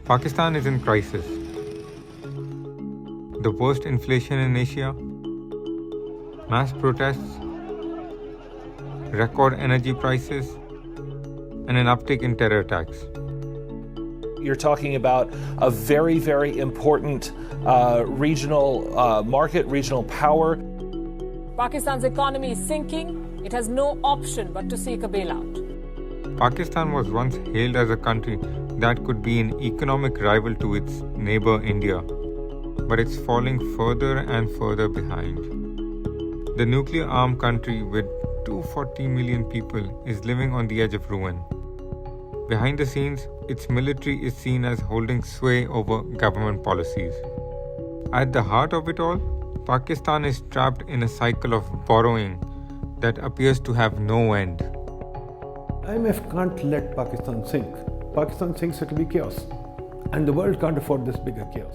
Pakistan is in crisis. The worst inflation in Asia, mass protests, record energy prices, and an uptick in terror attacks. You're talking about a very, very important regional market, regional power. Pakistan's economy is sinking. It has no option but to seek a bailout. Pakistan was once hailed as a country that could be an economic rival to its neighbor India, but it's falling further and further behind. The nuclear-armed country with 240 million people is living on the edge of ruin. Behind the scenes, its military is seen as holding sway over government policies. At the heart of it all, Pakistan is trapped in a cycle of borrowing that appears to have no end. IMF can't let Pakistan sink. Pakistan sinks, it will be chaos. And the world can't afford this bigger chaos.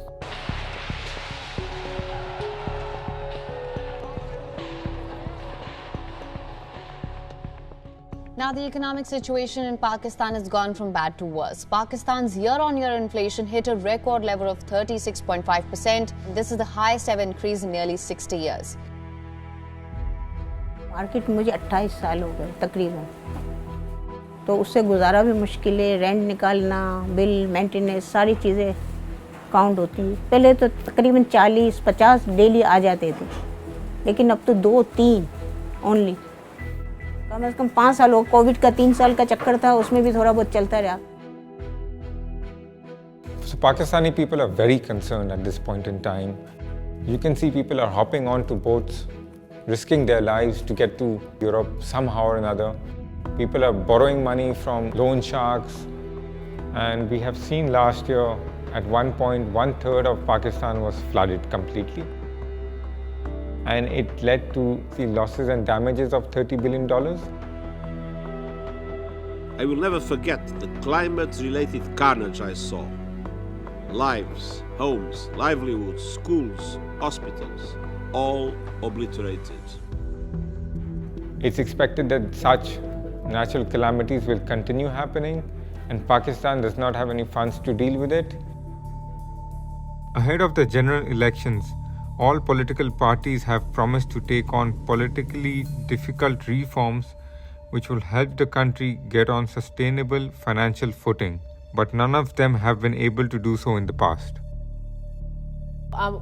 Now, the economic situation in Pakistan has gone from bad to worse. Pakistan's year-on-year inflation hit a record level of 36.5%. This is the highest ever increase in nearly 60 years. Market में मुझे 28 साल हो गए तकरीबन, तो उससे गुजारा भी मुश्किल है। रेंट निकालना, बिल, मेंटेनेंस, सारी चीज़ें काउंट होती हैं। पहले तो तकरीबन 40-50 डेली आ जाते थे, लेकिन अब तो 2-3 ओनली। कम से कम 5 साल हो, कोविड का 3 साल का चक्कर था, उसमें भी थोड़ा बहुत चलता रहा। So Pakistani people are very concerned at this point in time. You can see people are hopping onto boats, risking their lives to get to Europe somehow or another. People are borrowing money from loan sharks, and we have seen last year at one point 1/3 of Pakistan was flooded completely, and it led to the losses and damages of $30 billion. I will never forget the climate-related carnage I saw. Lives, homes, livelihoods, schools, hospitals, all obliterated. It's expected that such natural calamities will continue happening, and Pakistan does not have any funds to deal with it. Ahead of the general elections, all political parties have promised to take on politically difficult reforms which will help the country get on sustainable financial footing, but none of them have been able to do so in the past.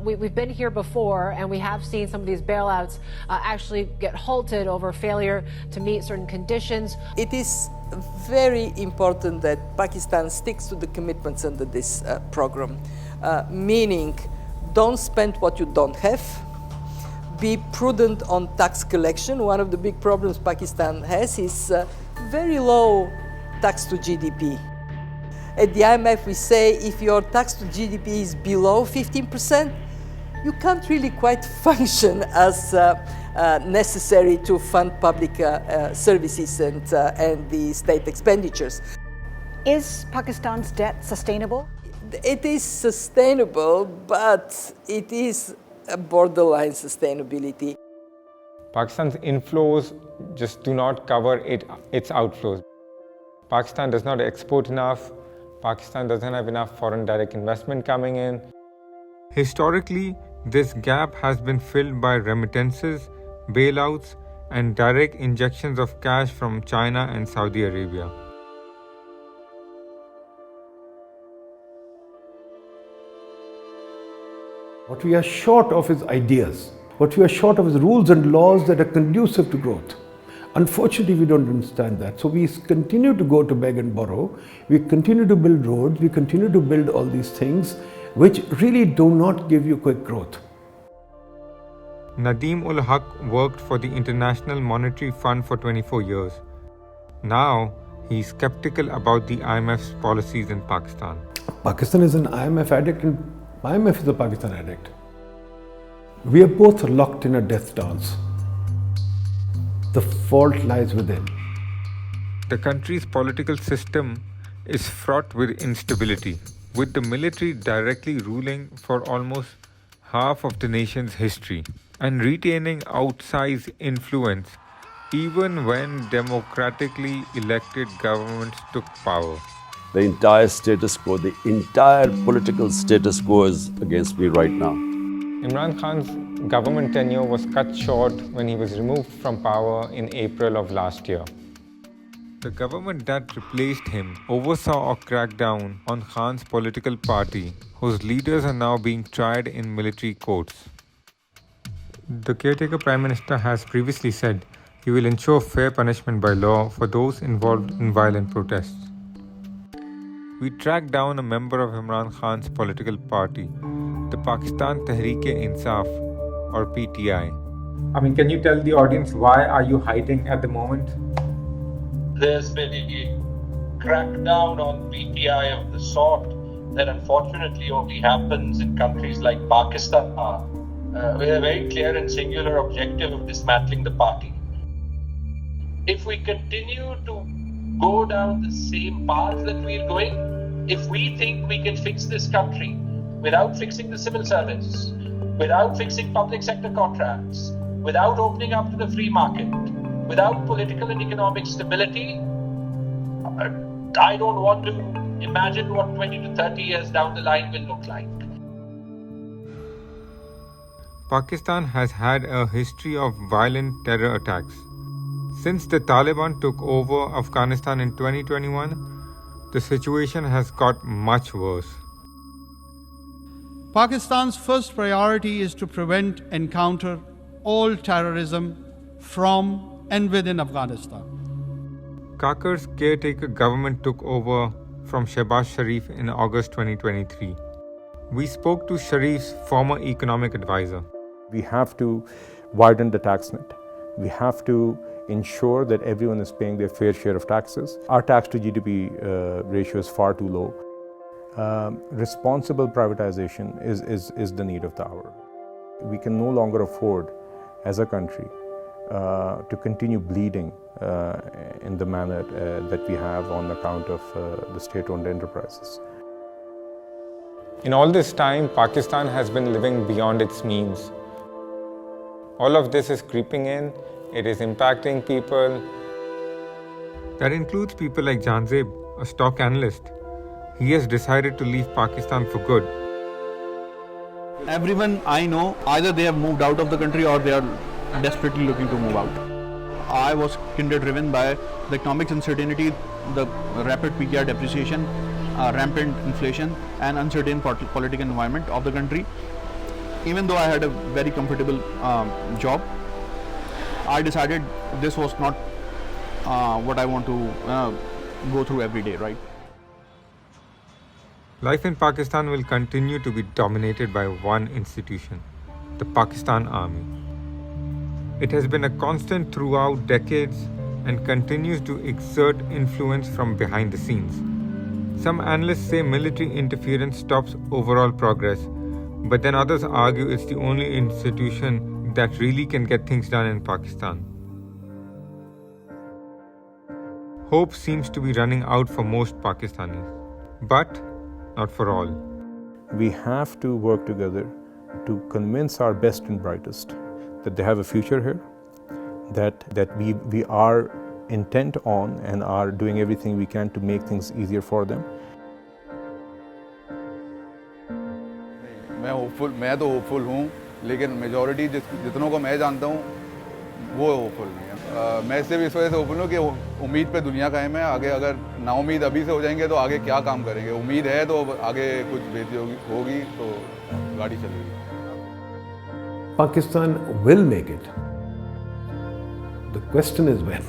We've been here before, and we have seen some of these bailouts actually get halted over failure to meet certain conditions. It is very important that Pakistan sticks to the commitments under this program, meaning don't spend what you don't have, be prudent on tax collection. One of the big problems Pakistan has is very low tax to GDP. At the IMF, we say if your tax to GDP is below 15%, you can't really quite function as necessary to fund public services and the state expenditures. Is Pakistan's debt sustainable? It is sustainable, but it is a borderline sustainability. Pakistan's inflows just do not cover its outflows. Pakistan does not export enough. Pakistan doesn't have enough foreign direct investment coming in. Historically, this gap has been filled by remittances, bailouts, and direct injections of cash from China and Saudi Arabia. What we are short of is ideas. What we are short of is rules and laws that are conducive to growth. Unfortunately, we don't understand that. So we continue to go to beg and borrow. We continue to build roads. We continue to build all these things which really do not give you quick growth. Nadeem ul Haq worked for the International Monetary Fund for 24 years. Now, he's skeptical about the IMF's policies in Pakistan. Pakistan is an IMF addict and IMF is a Pakistan addict. We are both locked in a death dance. The fault lies within. The country's political system is fraught with instability, with the military directly ruling for almost half of the nation's history and retaining outsized influence even when democratically elected governments took power. The entire status quo, the entire political status quo is against me right now. Imran Khan's government tenure was cut short when he was removed from power in April of last year. The government that replaced him oversaw a crackdown on Khan's political party, whose leaders are now being tried in military courts. The caretaker Prime Minister has previously said he will ensure fair punishment by law for those involved in violent protests. We tracked down a member of Imran Khan's political party, the Pakistan Tehreek-e-Insaf, or PTI. Can you tell the audience why are you hiding at the moment? There's been a crackdown on PTI of the sort that unfortunately only happens in countries like Pakistan, with a very clear and singular objective of dismantling the party. If we continue to go down the same path that we're going, if we think we can fix this country without fixing the civil service, without fixing public sector contracts, without opening up to the free market, without political and economic stability, I don't want to imagine what 20 to 30 years down the line will look like. Pakistan has had a history of violent terror attacks. Since the Taliban took over Afghanistan in 2021, the situation has got much worse. Pakistan's first priority is to prevent and counter all terrorism from and within Afghanistan. Kakar's caretaker government took over from Shehbaz Sharif in August 2023. We spoke to Sharif's former economic advisor. We have to widen the tax net. We have to ensure that everyone is paying their fair share of taxes. Our tax to GDP ratio is far too low. Responsible privatization is the need of the hour. We can no longer afford, as a country, to continue bleeding in the manner that we have on account of the state-owned enterprises. In all this time, Pakistan has been living beyond its means. All of this is creeping in. It is impacting people. That includes people like Janzeb, a stock analyst. He has decided to leave Pakistan for good. Everyone I know, either they have moved out of the country or they are desperately looking to move out. I was driven by the economic uncertainty, the rapid PKR depreciation, rampant inflation and uncertain political environment of the country. Even though I had a very comfortable job, I decided this was not what I want to go through every day, right? Life in Pakistan will continue to be dominated by one institution, the Pakistan Army. It has been a constant throughout decades and continues to exert influence from behind the scenes. Some analysts say military interference stops overall progress, but then others argue it's the only institution that really can get things done in Pakistan. Hope seems to be running out for most Pakistanis, but not for all. We have to work together to convince our best and brightest that they have a future here, that we are intent on and are doing everything we can to make things easier for them. मैं तो hopeful हूँ, लेकिन majority जितनों को मैं जानता हूँ वो hopeful नहीं है। मैं सिर्फ इस वजह से होपफुल हूँ कि उम्मीद पे दुनिया कायम है। आगे अगर नाउम्मीद अभी से हो जाएंगे तो आगे क्या काम करेंगे? उम्मीद है तो आगे कुछ बेहतरी होगी तो गाड़ी चलेगी। Pakistan will make it. The question is when.